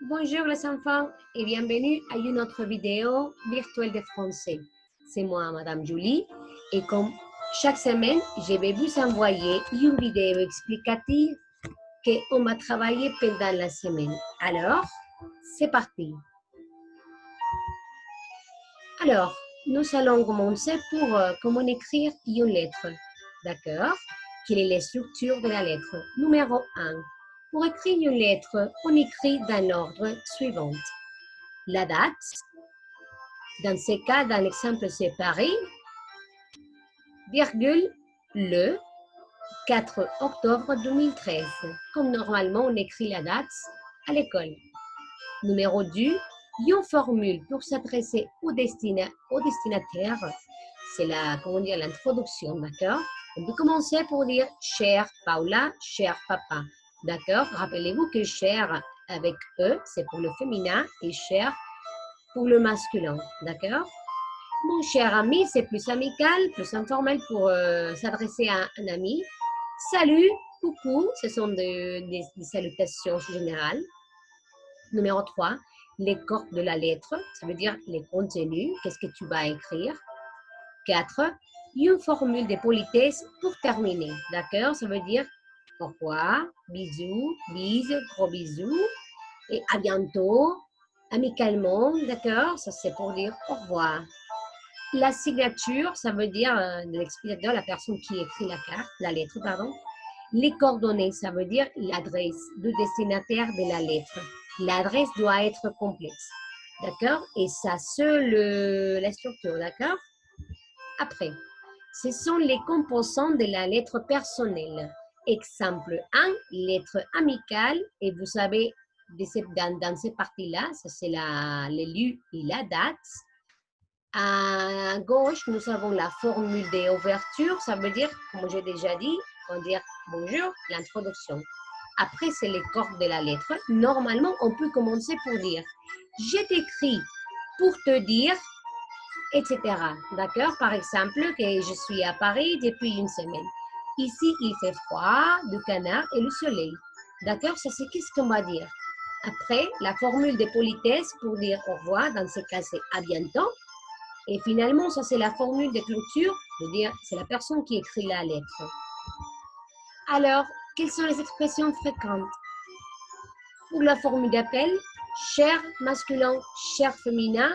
Bonjour les enfants et bienvenue à une autre vidéo virtuelle de français. C'est moi, Madame Julie, et comme chaque semaine, je vais vous envoyer une vidéo explicative qu'on va travailler pendant la semaine. Alors, c'est parti. Alors, nous allons commencer pour comment écrire une lettre. D'accord? Quelle est la structure de la lettre? Numéro 1. Pour écrire une lettre, on écrit dans l'ordre suivant. La date, dans ce cas, dans l'exemple séparé, virgule, le 4 octobre 2013, comme normalement on écrit la date à l'école. Numéro 2, une formule pour s'adresser au destinataire, c'est l'introduction, d'accord? On peut commencer pour dire « Chère Paula, cher papa », d'accord? Rappelez-vous que « cher » avec « e », c'est pour le féminin, et « cher » pour le masculin, d'accord? Mon cher ami, c'est plus amical, plus informel pour s'adresser à un ami. Salut, coucou, ce sont des salutations générales. Numéro 3, les cordes de la lettre, ça veut dire les contenus, qu'est-ce que tu vas écrire. 4, une formule de politesse pour terminer, d'accord? Ça veut dire au revoir, bisous, bise, gros bisous, et à bientôt, amicalement, d'accord? Ça c'est pour dire au revoir. La signature, ça veut dire l'explicateur, la personne qui écrit la lettre, pardon. Les coordonnées, ça veut dire l'adresse du destinataire de la lettre. L'adresse doit être complexe, d'accord? Et ça, c'est la structure, d'accord? Après, ce sont les composants de la lettre personnelle. Exemple 1, lettre amicale, et vous savez, dans ces parties-là, ça c'est l'élu et la date. À gauche, nous avons la formule d'ouverture, ça veut dire, comme j'ai déjà dit, on va dire bonjour, l'introduction. Après, c'est les cordes de la lettre. Normalement, on peut commencer pour dire je t'écris pour te dire, etc. D'accord? Par exemple, que je suis à Paris depuis une semaine. Ici, il fait froid, du canard et le soleil. D'accord? Ça, c'est qu'est-ce qu'on va dire. Après, la formule de politesse pour dire au revoir, dans ce cas, c'est à bientôt. Et finalement, ça c'est la formule de clôture, c'est-à-dire c'est la personne qui écrit la lettre. Alors, quelles sont les expressions fréquentes? Pour la formule d'appel, cher masculin, cher féminin,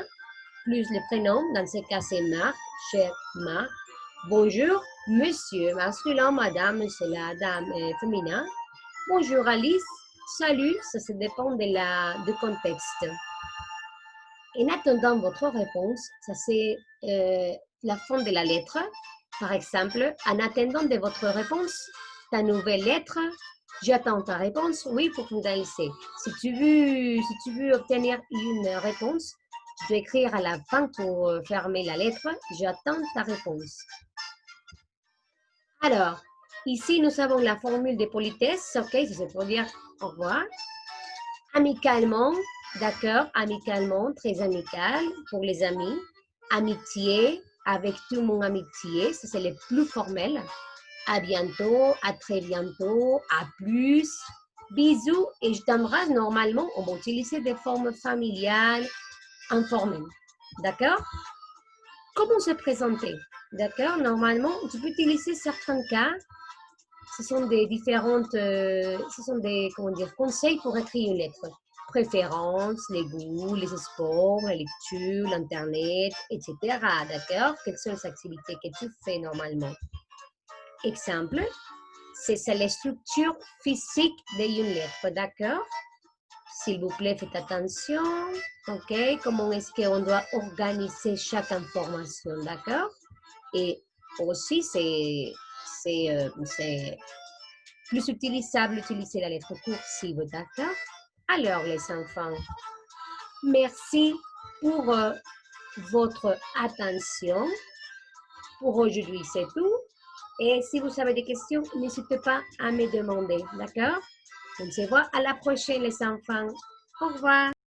plus le prénom, dans ce cas c'est Marc, cher Marc. Bonjour, monsieur, masculin, madame, c'est la dame féminin. Bonjour Alice, salut, ça dépend du contexte. En attendant votre réponse, ça c'est la fin de la lettre. Par exemple, en attendant de votre réponse, ta nouvelle lettre, j'attends ta réponse, oui, pour finaliser. Si tu veux obtenir une réponse, tu dois écrire à la fin pour fermer la lettre, j'attends ta réponse. Alors, ici, nous avons la formule de politesse, ok, c'est pour dire au revoir. Amicalement, d'accord, amicalement, très amical pour les amis. Amitié, avec tout mon amitié, ça c'est le plus formel. À bientôt, à très bientôt, à plus. Bisous et je t'embrasse. Normalement, on va utiliser des formes familiales, informelles. D'accord? Comment se présenter? D'accord? Normalement, tu peux utiliser certains cas. Ce sont des conseils pour écrire une lettre. Préférences, les goûts, les sports, la lecture, l'internet, etc. D'accord? Quelles sont les activités que tu fais normalement? Exemple, c'est la structure physique d'une lettre, d'accord? S'il vous plaît, faites attention. Ok? Comment est-ce qu'on doit organiser chaque information, d'accord? Et aussi, c'est plus utilisable d'utiliser la lettre cursive, d'accord? Alors, les enfants, merci pour votre attention. Pour aujourd'hui, c'est tout. Et si vous avez des questions, n'hésitez pas à me demander, d'accord? On se voit à la prochaine, les enfants. Au revoir.